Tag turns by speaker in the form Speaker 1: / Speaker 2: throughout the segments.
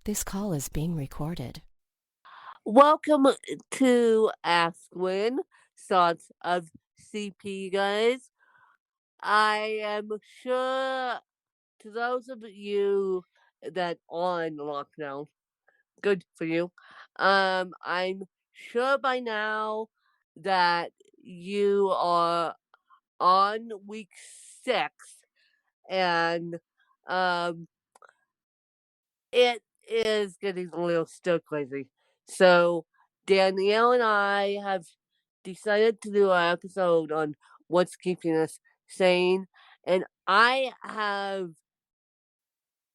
Speaker 1: This call is being recorded.
Speaker 2: Welcome to Ask Win, Thoughts of CP, guys. I am sure to those of you that are in lockdown, good for you. I'm sure by now that you are on week 6 and um it is getting a little stir crazy. So Danielle and I have decided to do an episode on what's keeping us sane. And I have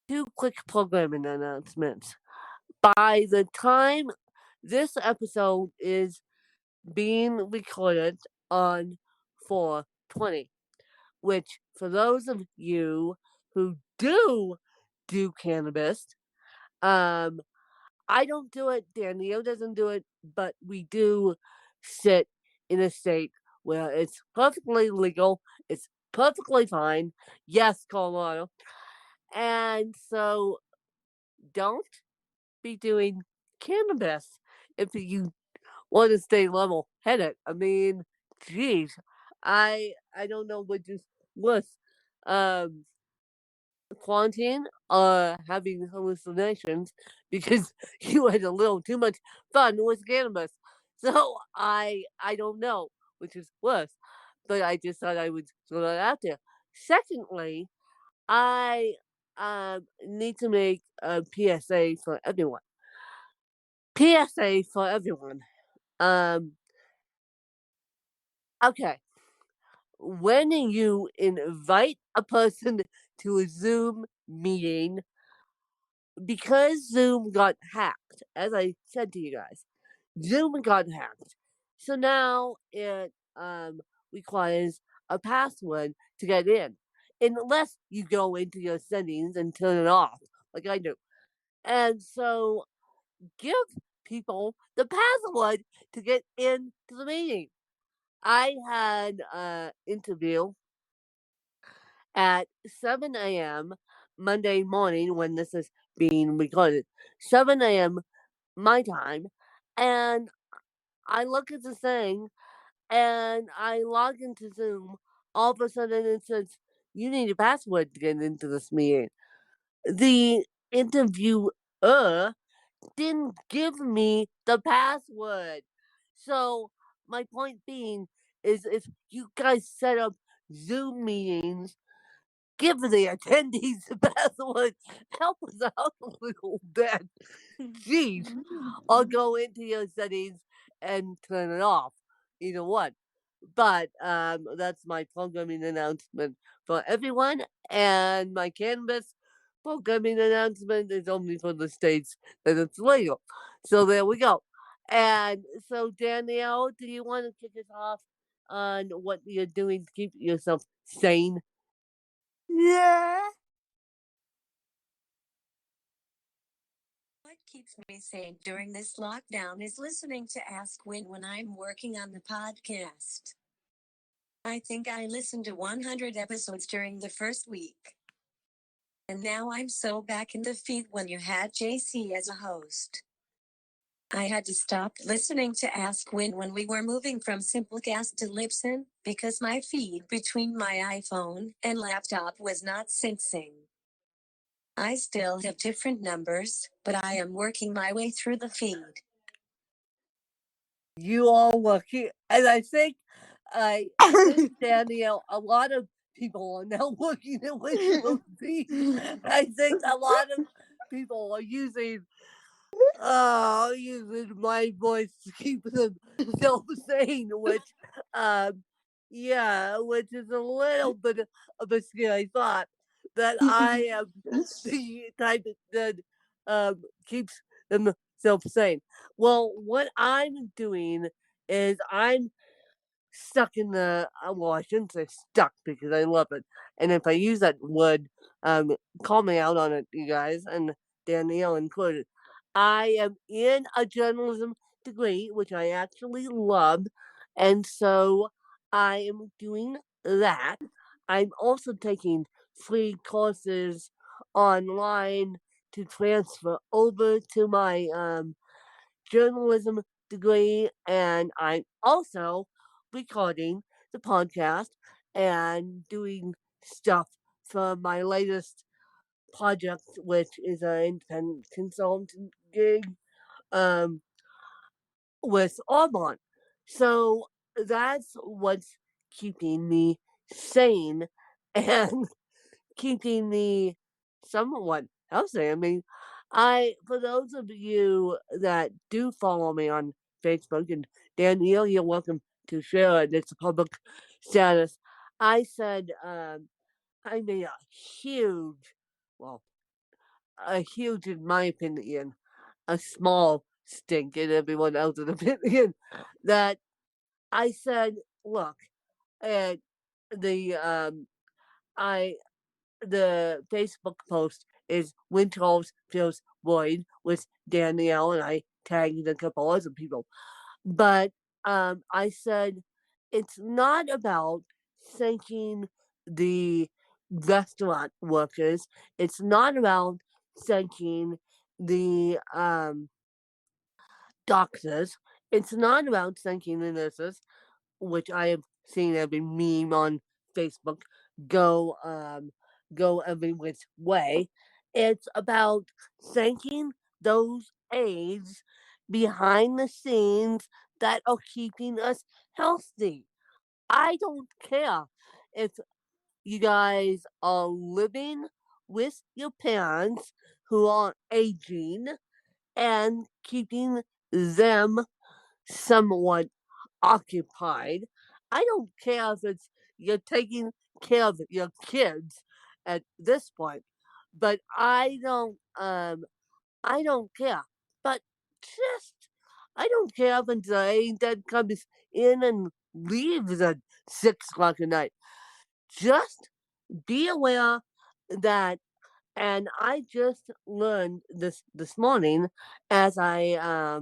Speaker 2: two quick programming announcements. By the time this episode is being recorded on 420, which for those of you who do cannabis, um, I don't do it, Danielle doesn't do it, but we do sit in a state where it's perfectly legal, it's perfectly fine. Yes, Colorado. And so don't be doing cannabis if you want to stay level headed. I mean, geez, I don't know which is worse. Um, Quarantine having hallucinations because you had a little too much fun with cannabis. So I don't know which is worse, but I just thought I would throw that out there. Secondly, I need to make a PSA for everyone. PSA for everyone. Um, okay. When you invite a person to a Zoom meeting, because Zoom got hacked, as I said to you guys, Zoom got hacked. So now it requires a password to get in, unless you go into your settings and turn it off, like I do. And so give people the password to get into the meeting. I had an interview at 7 a.m. Monday morning when this is being recorded. 7 a.m. my time, and I look at the thing and I log into Zoom. All of a sudden, it says, "You need a password to get into this meeting." The interviewer didn't give me the password. So, my point being is if you guys set up Zoom meetings, give the attendees the password. Help us out a little bit. Jeez. Or go into your settings and turn it off. Either one. But that's my programming announcement for everyone. And my cannabis programming announcement is only for the states that it's legal. So there we go. And so, Danielle, do you want to kick us off on what you're doing to keep yourself sane?
Speaker 3: Yeah. What keeps me sane during this lockdown is listening to Ask Win when I'm working on the podcast. I think I listened to 100 episodes during the first week. And now I'm so back in the feed when you had JC as a host. I had to stop listening to Ask Win when we were moving from Simplecast to Libsyn because my feed between my iPhone and laptop was not syncing. I still have different numbers, but I am working my way through the feed.
Speaker 2: You all working, and I think Danielle, a lot of people are now looking at what you feed. I think a lot of people are using my voice to keep themselves sane, which yeah, which is a little bit of a scary thought that I am the type that keeps themselves sane. Well, what I'm doing is I'm stuck in the well, I shouldn't say stuck because I love it. And if I use that word, call me out on it, you guys, and Danielle included. I am in a journalism degree, which I actually love, and so I am doing that. I'm also taking free courses online to transfer over to my journalism degree, and I'm also recording the podcast and doing stuff for my latest project, which is an independent consultant gig um, with Auburn. So that's what's keeping me sane and keeping me somewhat healthy. I mean, for those of you that do follow me on Facebook, and Danielle, you're welcome to share it. It's a public status. I said I made huge, well, a huge, in my opinion, a small stink in everyone else's opinion, that I said, look, and the I the Facebook post is when Charles feels worried with Danielle, and I tagged a couple other people. But I said it's not about thanking the restaurant workers. It's not about thanking the doctors. It's not about thanking the nurses, which I have seen every meme on Facebook go go every which way. It's about thanking those aides behind the scenes that are keeping us healthy. I don't care if you guys are living with your parents who are aging and keeping them somewhat occupied. I don't care if it's you're taking care of your kids at this point, but I don't care. But just I don't care if the aide that comes in and leaves at 6 o'clock at night. Just be aware that, and I just learned this morning as I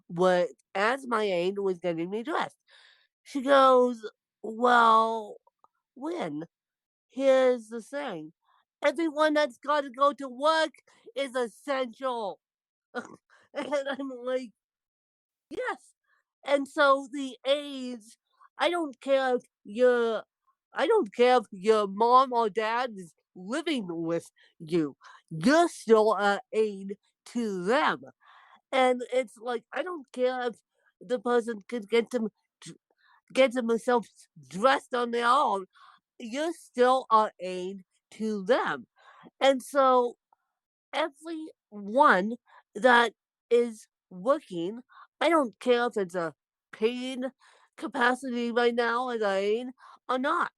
Speaker 2: was as my aide was getting me dressed. She goes, "Well, Win, here's the thing. Everyone that's got to go to work is essential." And I'm like, yes. And so the aides, I don't care if you're, I don't care if your mom or dad is living with you. You're still an aide to them. And it's like, I don't care if the person could get themselves dressed on their own. You're still an aide to them. And so everyone that is working, I don't care if it's a paid capacity right now as an aide or not,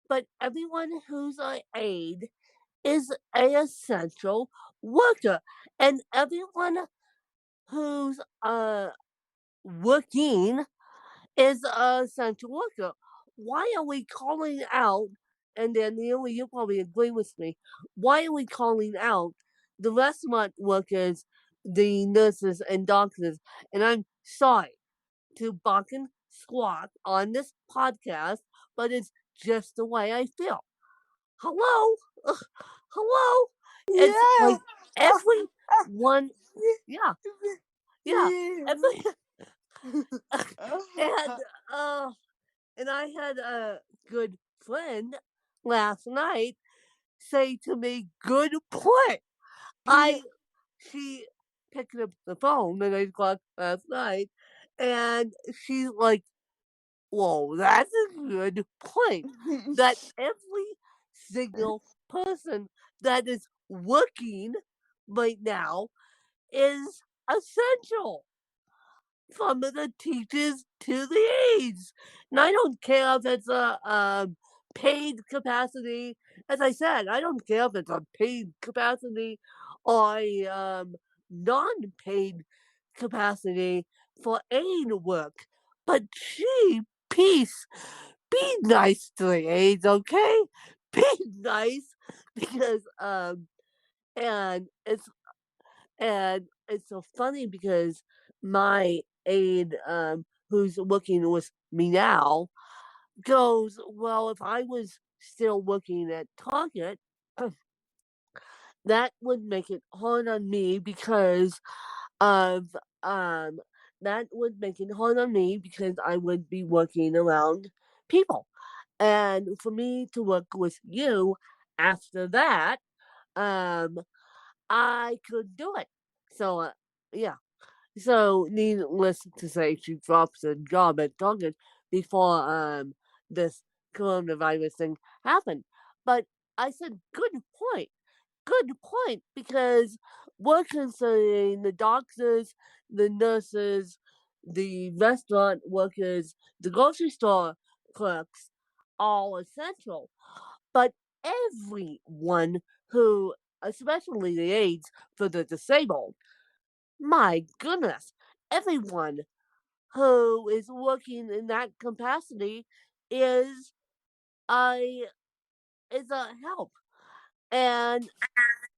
Speaker 2: but everyone who's an aide is a essential worker. And everyone who's working is a essential worker. Why are we calling out, and Danielle, you probably agree with me, why are we calling out the restaurant workers, the nurses and doctors? And I'm sorry to bark and squawk on this podcast, but it's just the way I feel. Hello? Hello? It's
Speaker 4: Yeah.
Speaker 2: like everyone, yeah, yeah, every, and uh, and I had a good friend last night say to me, "Good point." I She picked up the phone at 8 o'clock last night, and she's like, "Whoa, that's a good point." That every single person that is working right now is essential, from the teachers to the aides. And I don't care if it's a paid capacity. As I said, I don't care if it's a paid capacity or a non-paid capacity for aid work. But gee, peace, be nice to the aides, okay? Be nice, because and it's so funny because my aide, who's working with me now, goes, "Well, if I was still working at Target, that would make it hard on me because of that would make it hard on me because I would be working around people. And for me to work with you after that, um, I could do it. So, yeah. So, needless to say, she drops a job at Target before this coronavirus thing happened. But I said, good point, because we're considering the doctors, the nurses, the restaurant workers, the grocery store clerks, all essential. But everyone who, especially the aides for the disabled, my goodness, everyone who is working in that capacity is a a help. And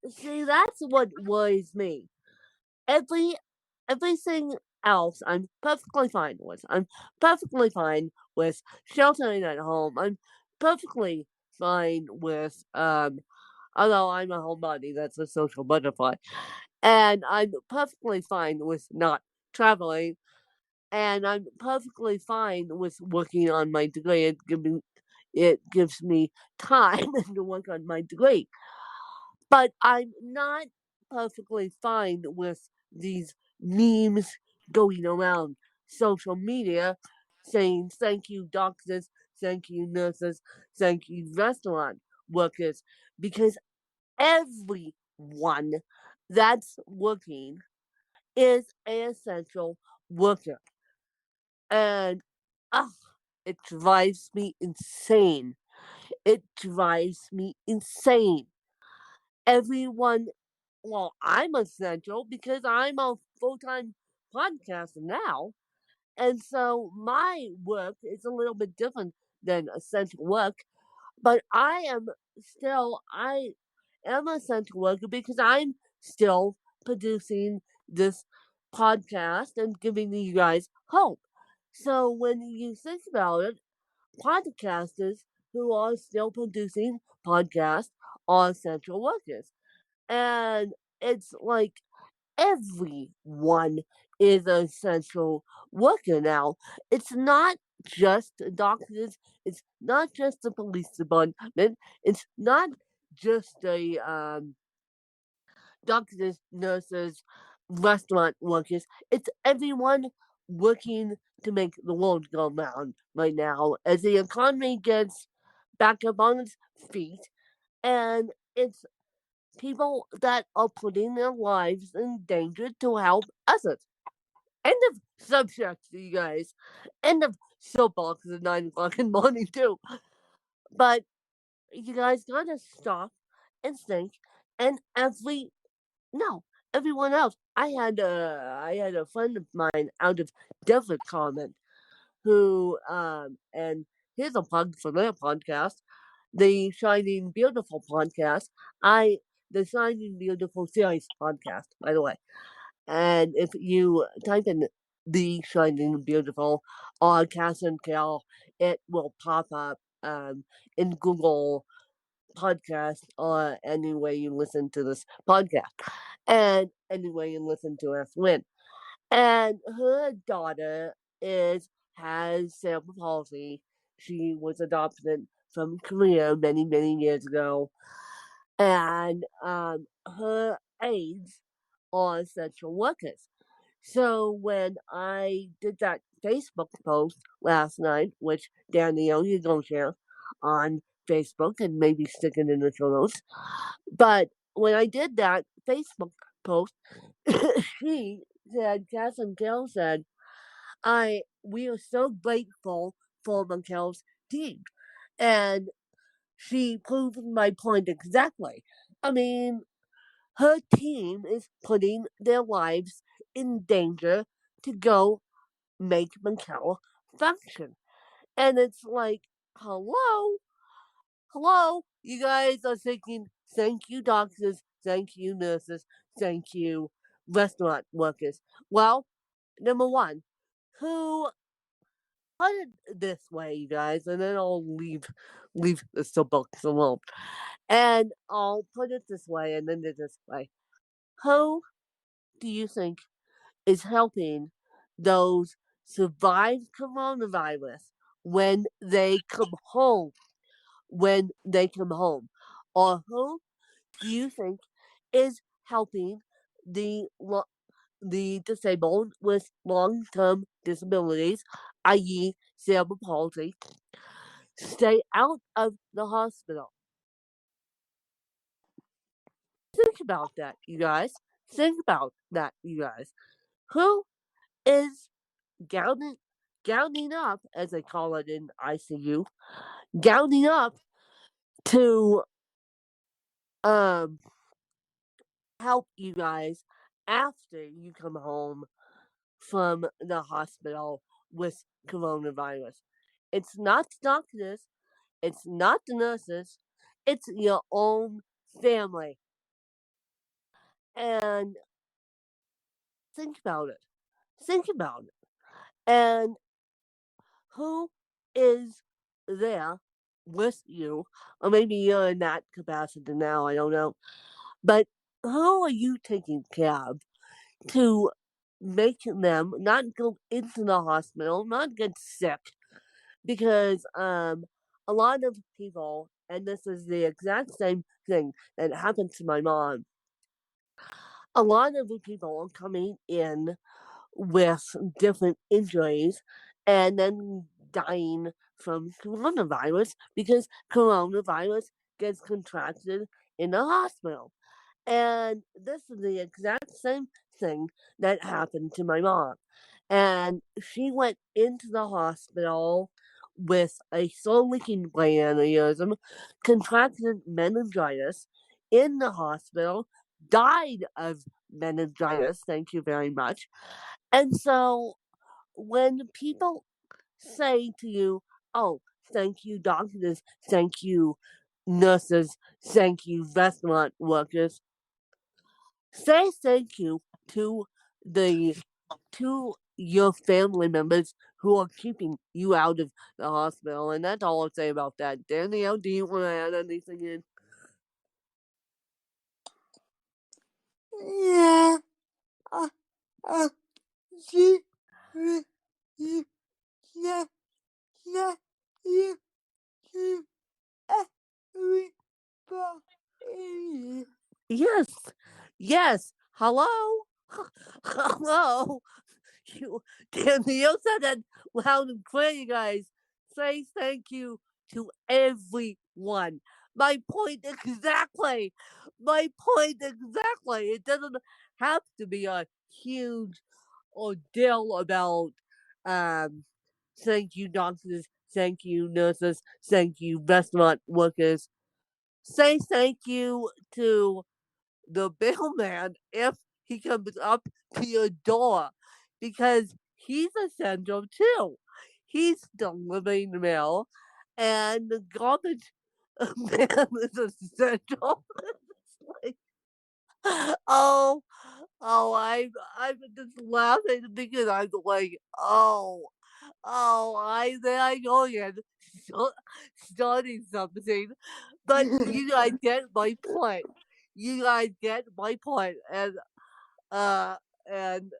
Speaker 2: see, that's what worries me. Every everything else I'm perfectly fine with. I'm perfectly fine with sheltering at home. I'm perfectly fine with although I'm a homebody, that's a social butterfly. And I'm perfectly fine with not traveling, and I'm perfectly fine with working on my degree. It gives me time to work on my degree. But I'm not perfectly fine with these memes going around social media saying thank you doctors, thank you nurses, thank you restaurant workers, because everyone that's working is an essential worker. And ah, it drives me insane. It drives me insane. Everyone, well, I'm essential because I'm a full time podcaster now. And so my work is a little bit different than essential work, but I am a essential worker because I'm still producing this podcast and giving you guys hope. So when you think about it, podcasters who are still producing podcasts are essential workers. And it's like everyone is an essential worker now. It's not just doctors, it's not just the police department, it's not just the doctors, nurses, restaurant workers. It's everyone working to make the world go round right now as the economy gets back up on its feet, and it's people that are putting their lives in danger to help others. End of subject, you guys. End of soapbox at 9 o'clock in the morning, too. But you guys gotta stop and think, and no, everyone else. I had a friend of mine out of Denver comment who and here's a plug for their podcast, the Shining Beautiful podcast. I the Shining Beautiful series podcast, by the way. And if you type in the Shining Beautiful or Cass and Cal, it will pop up in Google podcast or any way you listen to this podcast. And any way you listen to us win. And her daughter is has cerebral palsy. She was adopted from Korea many, many years ago. And her aides are essential workers. So when I did that Facebook post last night, which Danielle, you go share on Facebook and maybe stick it in the show notes. But when I did that Facebook post, she said, Cass and Gail said, we are so grateful for Mikkel's team. And she proved my point exactly. I mean, her team is putting their lives in danger to go make Mikkel function. And it's like, hello? Hello? You guys are thinking, thank you, doctors, thank you, nurses, thank you, restaurant workers. Well, number one, who put it this way, you guys, and then I'll leave the soapbox alone. And I'll put it this way, and then this way. Who do you think is helping those survived coronavirus when they come home? When they come home, or who do you think is helping the the disabled with long-term disabilities, i.e., cerebral palsy, stay out of the hospital? Think about that, you guys. Think about that, you guys. Who is gowning, gowning up, as they call it in ICU, gowning up to um help you guys after you come home from the hospital with coronavirus? It's not the doctors, it's not the nurses, it's your own family. And think about it. Think about it. And who is there with you? Or maybe you're in that capacity now, I don't know. But who are you taking care of to make them not go into the hospital, not get sick? Because a lot of people, and this is the exact same thing that happened to my mom, a lot of the people are coming in with different injuries and then dying from coronavirus because coronavirus gets contracted in the hospital. And this is the exact same thing that happened to my mom. And she went into the hospital with a slow leaking brain aneurysm, contracted meningitis in the hospital, died of meningitis, thank you very much. And so when people say to you, oh, thank you, doctors, thank you, nurses, thank you, restaurant workers, say thank you to the to your family members who are keeping you out of the hospital. And that's all I'll say about that. Danielle, do you want to add anything in?
Speaker 4: Yeah. Uh, uh, you, you, you, yeah, yeah, you, everybody.
Speaker 2: Yes. Yes. Hello? Hello? You, Danielle said that loud and clear, you guys. Say thank you to everyone. My point exactly. My point exactly. It doesn't have to be a huge ordeal about um thank you doctors, thank you nurses, thank you restaurant workers. Say thank you to the mailman if he comes up to your door because he's essential too. He's delivering the mail, and the garbage man is essential. Like, oh, I'm just laughing because I'm like, there I go again, so, starting something. But you guys get my point. You guys get my point. Uh, and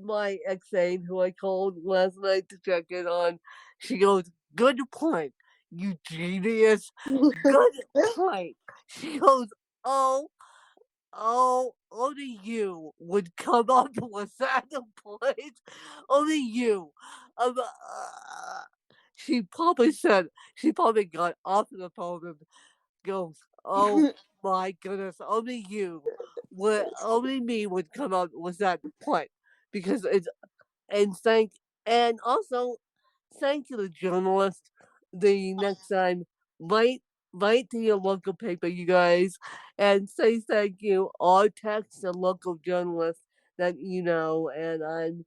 Speaker 2: my ex-aide, who I called last night to check in on, she goes, "Good point, you genius. Good point." She goes, "Oh, only you would come up with that point. Only you." Um, uh, she probably got off the phone and goes, "Oh my goodness, only me would come up with that point." Because it's, and also thank you to journalists. The next time, write write to your local paper, you guys, and say thank you, or text a local journalist that you know. And I'm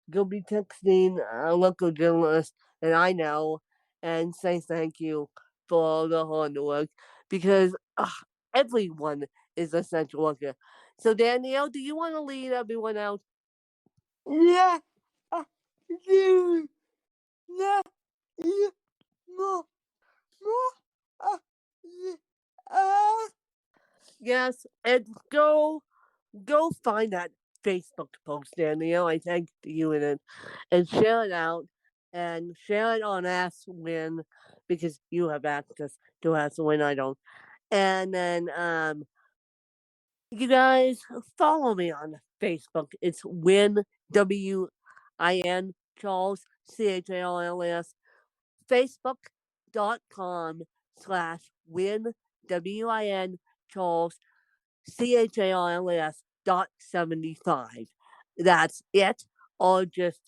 Speaker 2: gonna be texting a local journalist that I know and say thank you for all the hard work because everyone is a essential worker. So Danielle, do you want to lead everyone out?
Speaker 4: Yeah. You, yeah. you more, uh,
Speaker 2: Yes, and go find that Facebook post, Danielle. I thanked you in it, and share it out, and share it on Ask Win, because you have access to Ask Win. I don't. And then you guys follow me on Facebook. It's Win WIN Charles CHARLS. Facebook.com/Win WIN Charles CHARLS.75. That's it. Or just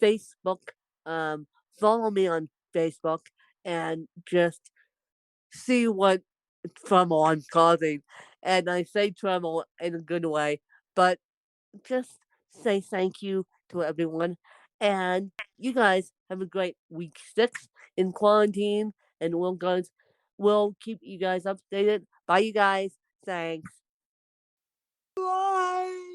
Speaker 2: Facebook. Follow me on Facebook and just see what trouble I'm causing. And I say trouble in a good way, but just say thank you to everyone. And you guys have a great week 6 in quarantine. And we'll keep you guys updated. Bye, you guys. Thanks.
Speaker 4: bye.